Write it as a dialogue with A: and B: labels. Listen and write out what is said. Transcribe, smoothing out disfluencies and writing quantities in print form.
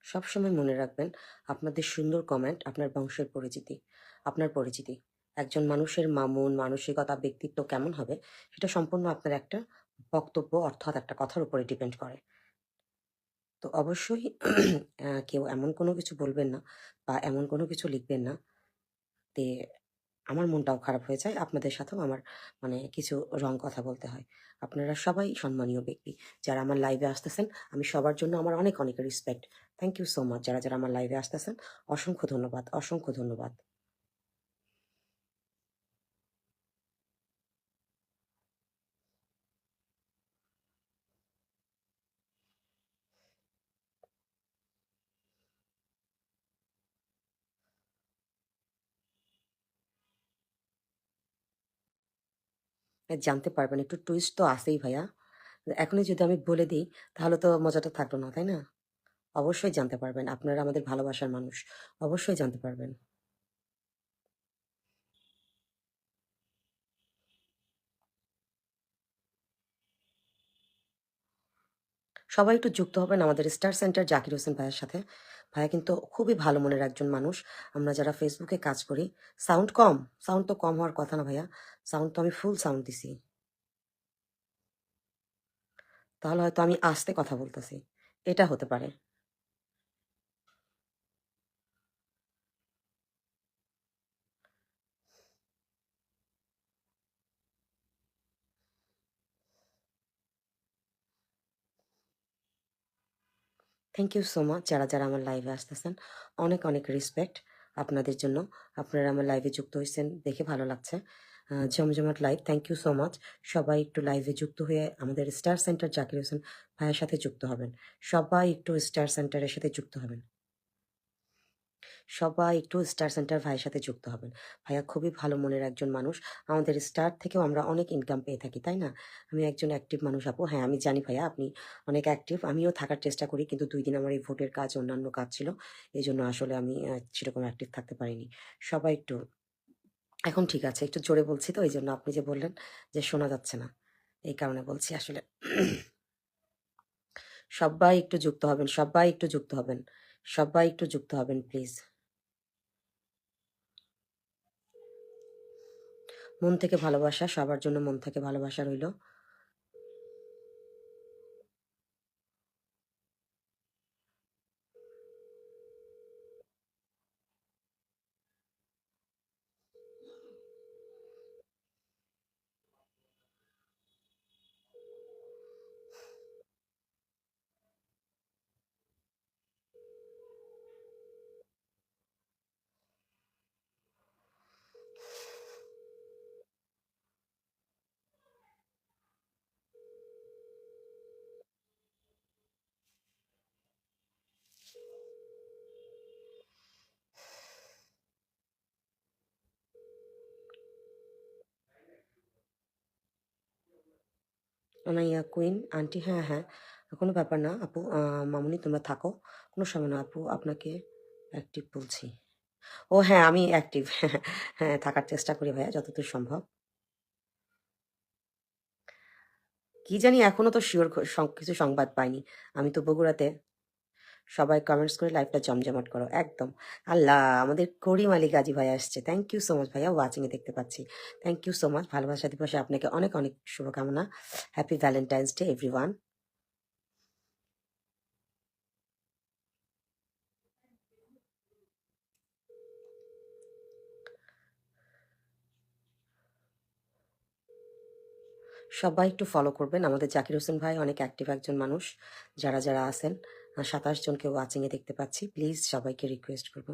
A: সবসময় মনে রাখবেন, আপনাদের সুন্দর কমেন্ট আপনার বংশের পরিচিতি, আপনার পরিচিতি। একজন মানুষের মন, মানসিকতা, ব্যক্তিত্ব কেমন হবে সেটা সম্পূর্ণ আপনার একটা বক্তব্য অর্থাৎ একটা কথার উপরে ডিপেন্ড করে। তো অবশ্যই কেউ এমন কোনো কিছু বলবেন না বা এমন কোনো কিছু লিখবেন না তে আমার মনটাও খারাপ হয়ে যায়। আপনাদের সাথেও আমার মানে কিছু রং কথা বলতে হয়। আপনারা সবাই সম্মানীয় ব্যক্তি। যারা আমার লাইভে আসতেছেন, আমি সবার জন্য আমার অনেক, অনেক respect. Thank you so much যারা আমার লাইভে আসতেছেন। অসংখ্য ধন্যবাদ, অসংখ্য ধন্যবাদ। জানতে পারবেন একটু টুইস্ট তো আছেই ভাইয়া। এখনই যদি আমি বলে দিই তাহলে তো মজাটা থাকলো না, তাই না? অবশ্যই জানতে পারবেন। আপনারা আমাদের ভালোবাসার মানুষ। অবশ্যই জানতে পারবেন। সবাই একটু যুক্ত হবেন আমাদের স্টার সেন্টার জাকির হোসেন ভাইয়ের সাথে। ভাইয়া কিন্তু খুবই ভালো মনের একজন মানুষ। আমরা যারা ফেসবুকে কাজ করি, সাউন্ড কম? সাউন্ড তো কম হওয়ার কথা না ভাইয়া। সাউন্ড তো আমি ফুল সাউন্ড দিছি। তাহলে হয়তো আমি আস্তে কথা বলতেছি। এটা হতে পারে। থ্যাংক ইউ সো মাচ যারা আমার লাইভে আসতেছেন। অনেক, অনেক রেসপেক্ট আপনাদের জন্য। আপনারা আমার লাইভে যুক্ত হয়েছেন দেখে ভালো লাগছে। জমজমাট live. Thank you so much. সবাই একটু লাইভে যুক্ত হয়ে আমাদের স্টার সেন্টার জাকির হোসেন ভাইয়ের সাথে যুক্ত হবেন। সবাই একটু স্টার সেন্টারের সাথে যুক্ত হবেন। সবাই একটু স্টার সেন্টার ভাইয়ের সাথে যুক্ত হবেন। ভাইয়া খুবই ভালো মনের একজন মানুষ। আমাদের স্টার থেকেও আমরা অনেক ইনকাম পেয়ে থাকি, তাই না? আমি একজন অ্যাক্টিভ মানুষ আপু। হ্যাঁ, আমি জানি ভাইয়া আপনি অনেক অ্যাক্টিভ। আমিও থাকার চেষ্টা করি কিন্তু ২ দিন আমার এই ভোটের কাজ, অন্যান্য কাজ ছিল। এজন্য আসলে আমি সেরকম অ্যাক্টিভ থাকতে পারিনি। সবাই একটু এখন ঠিক আছে। একটু জোরে বলছি তো এইজন্য আপনি যে বললেন যে শোনা যাচ্ছে না। এই কারণে বলছি আসলে। সবাই একটু যুক্ত হবেন, সবাই একটু যুক্ত হবেন। সবাই একটু যুক্ত হবেন প্লিজ। মন থেকে ভালোবাসা, সবার জন্য মন থেকে ভালোবাসা রইল। অনাইয়া কুইন আন্টি, হ্যাঁ, হ্যাঁ। কোনো ব্যাপার না আপু। মামুনি তোমরা থাকো। কোনো সময় না আপু, আপনাকে অ্যাক্টিভ বলছি। ও হ্যাঁ, আমি অ্যাক্টিভ। হ্যাঁ, থাকার চেষ্টা করি ভাইয়া যতদূর সম্ভব। কি জানি এখনো তো সিওর কিছু সংবাদ পাইনি। আমি তো বগুড়াতে। সবাই কমেন্টস করে লাইভটা জমজমাট করো। একদম। আল্লাহ! আমাদের করিম আলী গাজী ভাইয়া আসছে। থ্যাংক ইউ সো মাচ ভাইয়া, ওয়াচিং এ দেখতে পাচ্ছি। Thank you so much. ভালোবাসা দিবসে আপনাকে অনেক, অনেক শুভকামনা। Happy Valentine's day everyone. সবাই একটু ফলো করবেন। আমাদের জাকির হোসেন ভাই অনেক অ্যাক্টিভ একজন মানুষ। যারা আছেন ২৭ জনকে ওয়াচিং এ দেখতে পাচ্ছি। প্লিজ সবাইকে রিকোয়েস্ট করব।